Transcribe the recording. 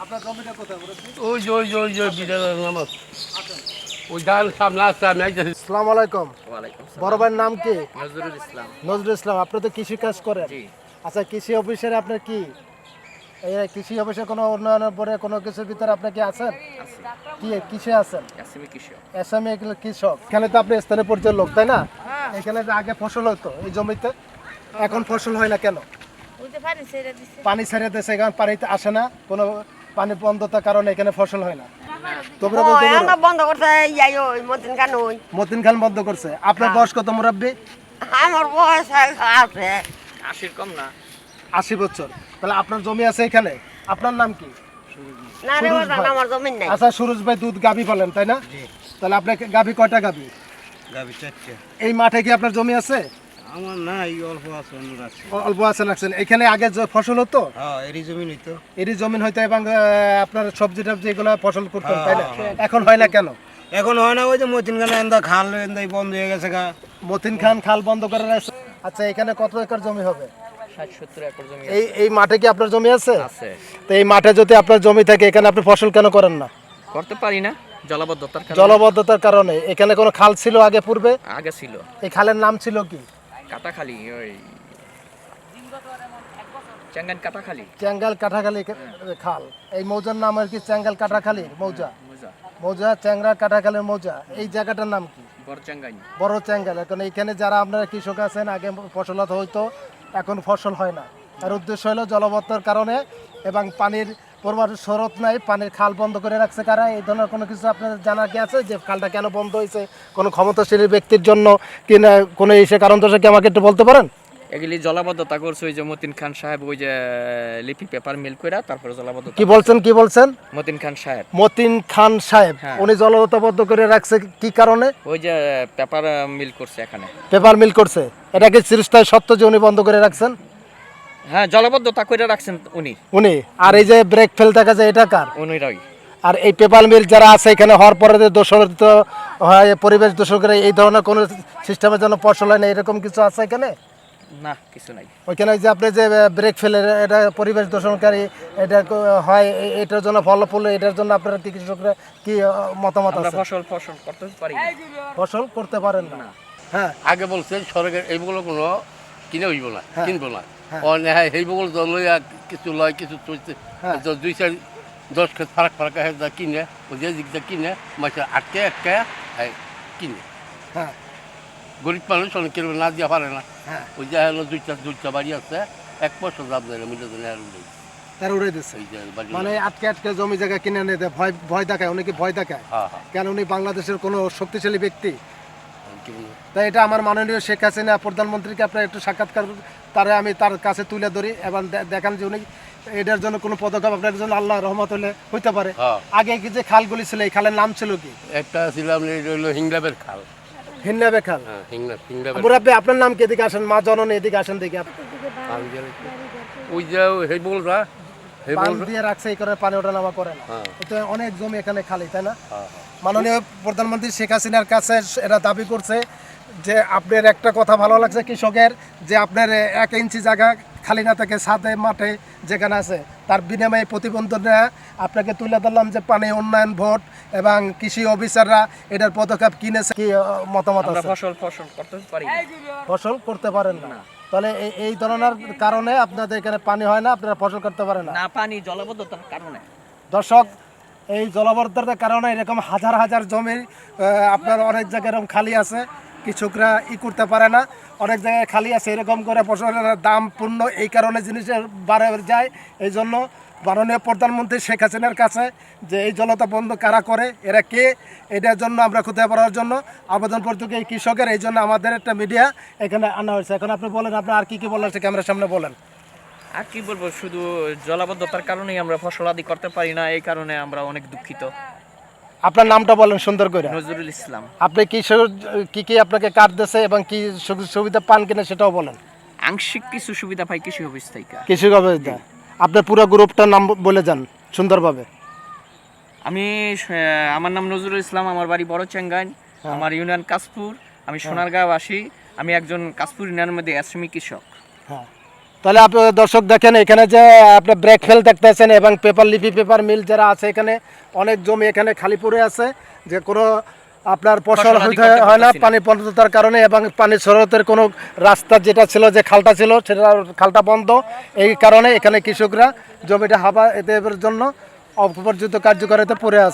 আপনার জমিটা কোথায় মুরব্বি? ওই বিদ্যালয় নামত ওই ডাল সামনে আসছে আমি আইতেছি। আসসালামু আলাইকুম। ওয়ালাইকুম বড় সালাম। ভাইয়ের নাম কি? নজরুল ইসলাম। নজরুল ইসলাম। আপনি তো কৃষি কাজ করেন। জি। আচ্ছা, কৃষি অফিসের আপনার কি এই কৃষি অফিসে কোনো উন্নয়নের পরে কোনো কিছুর ভিতরে আপনি কি আছেন? আছি। কি কিসে আছেন? কাসিমি কৃষক। এসএমএ কৃষক। এখানে তো আপনি স্থানীয় পর্যায়ের লোক, তাই না? এখানে যে আগে ফসল হতো এই জমিতে, এখন ফসল হয় না কেন? পানি ছেড়ে দিয়েছে, এখন পানিতে আসে না, কোনো পানি বন্ধতার কারণে এখানে ফসল হয় না। তোমরা বলতে পারো? বন্ধ করতে যাই ওই মতিন খান ওই মতিন খান বন্ধ করছে। আপনার বয়স কত মুরব্বী? আমার বয়স আছে 80 কম না। 80 বছর। তাহলে আপনার জমি আছে এখানে। আপনার নাম কি? না রে সুরজ বাবা, ভাই। আমার জমিন নাই। আচ্ছা, সুরজ ভাই দুধ গাভী পালেন, তাই না? তাহলে আপনার গাভী কয়টা গাভী? গাবি চারটে। এই মাঠে কি আপনার জমি আছে? আমার নাই, অল্প আছে, অন্য আছে। অল্প আছে রাখছেন। এখানে আগে যে ফসল হতো হ্যাঁ, এরই জমি নিত। এরই জমিন হইতো এবং আপনার সবজি টবজি এগুলো ফসল করতেন, তাই না? হ্যাঁ। এখন হয় না কেন? এখন হয় না, ওই যে মতিন গানে এন্দা খাল এন্দাই বন্ধ হয়ে গেছে গা। মতিন খান খাল বন্ধ করে রাখছে। আচ্ছা, এখানে কত একর জমি হবে? 60-70 একর জমি এই মাঠে কি আপনার জমি আছে? আছে। তো এই মাঠে যদি আপনার জমি থাকে, এখানে আপনি ফসল কেন করেন না? করতে পারি না জলাবদ্ধতার কারণে। জলবদ্ধতার কারণে। এখানে কোনো খাল ছিল আগে পূর্বে? আগে ছিল এই খালের নাম ছিল কি? কাটাখালি, ওই চেঙ্গান কাটাখালি। চ্যাঙ্গাল কাটাখালী খাল। এই মৌজার নাম আর কি? চ্যাঙ্গাল কাটাখালী মৌজা। মুজা মৌজা চ্যাংরা কাটাখালীর মৌজা। এই জায়গাটার নাম কি? বড় চেঙ্গাই। বড় চ্যাঙ্গাল। এখন এইখানে যারা আপনারা কৃষক আছেন, আগে ফসল হইতো, এখন ফসল হয় না। আর উদ্দেশ্য হলো জলবদ্ধতার কারণে এবং পানির পরিমাণ স্রোত নাই, পানির খাল বন্ধ করে রাখছে কারা? এই ধরনের কোনো কিছু আপনাদের জানা কি আছে যে খালটা কেন বন্ধ হয়েছে? কোনো ক্ষমতাশালী ব্যক্তির জন্য কি না কোনো এসে কারণ দোষে কি আমাকে একটু বলতে পারেন? এগুলি জলাবদ্ধতা করছে ওই যে মতিন খান সাহেব, ওই যে লিপি পেপার মিল কইরা তারপরে জলাবদ্ধতা। কি বলছেন, কি বলছেন? মতিন খান সাহেব মতিন খান সাহেব, হ্যাঁ। উনি জলবদ্ধ করে রাখছে কি কারণে? ওই যে পেপার মিল করছে এখানে। পেপার মিল করছে। এটা কি চিরস্থায়ী সত্য যে উনি বন্ধ করে রাখছেন? হ্যাঁ, জলাবদ্ধতা করে রাখছেন উনি। উনি। আর এই যে ব্রেক ফেল দেখা যায়, এটা কার? উনিরাই। আর এই পেপার মিল যারা আছে এখানে হওয়ার পরে যে দূষিত হয়, পরিবেশ দূষণ করে, এই ধরনের কোনো সিস্টেমের জন্য ফসল হয় না, এরকম কিছু আছে এখানে? না, কিছু নাই। ওইখানে যে আপনি যে ব্রেক ফেলে এটা পরিবেশ দূষণকারী, এটা হয়, এটার জন্য ফল ফুল, এটার জন্য আপনারা কি কৃষকরা কি মতামত আমরা আছে? ফসল করতে পারি না। ফসল করতে পারেন না। হ্যাঁ, আগে বলছেন সরকার এইগুলো কোনো কিনে হইব না, হ্যাঁ। কিনবো না। হ্যাঁ। হ্যাঁ, সেইগুলো লইয়া কিছু লয়, কিছু চলছে। হ্যাঁ। 2-4-10 খেত ফারাক কিনে ওই যে দিকটা কিনে মাসে আটকে কিনে। হ্যাঁ, গরিব মানুষ অনেক কিনবে না দিয়া পারে না। হ্যাঁ। ওই যে হলো দুইটা বাড়ি আছে, 1 বছর দাম দেয় না, মিলে তার উড়ে দিচ্ছে। ওই যে বাড়ি। মানে আটকে আটকে জমি জায়গা কিনে নিতে ভয় ভয় দেখায়, উনি কি ভয় দেখায়? হ্যাঁ, হ্যাঁ। কেন উনি বাংলাদেশের কোনো শক্তিশালী ব্যক্তি? কি বলবো? তাই এটা আমার মাননীয় শেখ হাসিনা প্রধানমন্ত্রীকে আপনার একটু সাক্ষাৎকার তারে আমি তার কাছে তুলে ধরি এবং দেখান যে উনি এটার জন্য কোনো পদক্ষেপ আপনার জন্য আল্লাহ রহমত হলে হইতে পারে। হ্যাঁ। আগে কি যে খালগুলি ছিল, এই খালের নাম ছিল কি? একটা ছিল আপনার হলো হিংলাবের খাল। হিন্নাবে খাল। হ্যাঁ, হিংলাবের। মুরাব্বি, আপনার নাম কি? এদিকে আসেন, মা জননী এদিকে আসেন দেখি। ওই যে সেই বলরা পান দিয়ে রাখছে, এই করে পানি ওঠা নামা করে না। হ্যাঁ। এটা অনেক জমি এখানে খালি, তাই না? হ্যাঁ। মাননীয় প্রধানমন্ত্রী শেখ হাসিনার কাছে এরা দাবি করছে যে আপনার একটা কথা ভালো লাগছে কৃষকের, যে আপনার 1 ইঞ্চি জায়গা খালি না থাকে ছাদে মাঠে যেখানে আছে, তার বিনিময়ে প্রতিবন্ধকরা আপনাকে তুলে ধরলাম যে পানি উন্নয়ন ভোট এবং কৃষি অফিসাররা এটার পদক্ষেপ কিনেছে। কি মতামত আমরা আছে? ফসল করতে পারি না। ফসল করতে পারেন না। তাহলে এই ধরনের কারণে আপনাদের এখানে পানি হয় না, আপনারা ফসল করতে পারেন না। না, পানি জলাবদ্ধতার কারণে। দর্শক, এই জলবদ্ধতার কারণে এরকম হাজার হাজার জমি আপনার অনেক জায়গায় এরকম খালি আছে, কৃষকরা করতে পারে না। অনেক জায়গায় খালি আছে, এরকম করে ফসলের দাম পূর্ণ এই কারণে জিনিসের বাড়ে যায়। এই জন্য মাননীয় প্রধানমন্ত্রী শেখ হাসিনার কাছে যে এই জলতা বন্ধ কারা করে, এরা কে, এটার জন্য আমরা খুঁজে পাওয়ার জন্য আবেদন করতে এই কৃষকের, এই জন্য আমাদের একটা মিডিয়া এখানে আনা হয়েছে। এখন আপনি বলেন, আপনি আর কি কি বলেন সে ক্যামেরার সামনে বলেন। আর কি বলবো, শুধু জলাবদ্ধতার কারণেই আমরা ফসল আদি করতে পারি না, এই কারণে আমরা অনেক দুঃখিত। আপনার নামটা বলেন সুন্দর করে। নজরুল ইসলাম। আপনি কি কি আপনাকে কার্ড দিয়েছে এবং কি সুবিধা পান কিনা সেটাও বলেন। আংশিক কিছু সুবিধা পাই কৃষি অফিস থেকে। কৃষি অফিস। আপনার পুরো গ্রুপটার নাম বলে যান সুন্দরভাবে। আমার নাম নজরুল ইসলাম, আমার বাড়ি বড় চেঙ্গাইন, আমার ইউনিয়ন কাশপুর, আমি সোনারগাঁও আসি। আমি একজন কাশপুর ইউনিয়নের মধ্যে এসএমই কৃষক। হ্যাঁ, তাহলে আপনার দর্শক দেখেন এখানে যে আপনার ব্রেক ফেল দেখতেছেন এবং পেপার লিপি পেপার মিল যারা আছে এখানে অনেক জমি এখানে খালি পড়ে আছে যে কোনো আপনার ফসল ফসলাদি হইতে করতে হয় না পারতেছি না। পানি বন্ধতার কারণে এবং পানি স্রোতের কোনো রাস্তা যেটা ছিল যে খালটা ছিল সেটা খালটা বন্ধ এই কারণে এখানে কৃষকরা জমিটা হাবা এতে জন্য অপর্যাপ্ত কার্যকারিতা পড়ে আছে।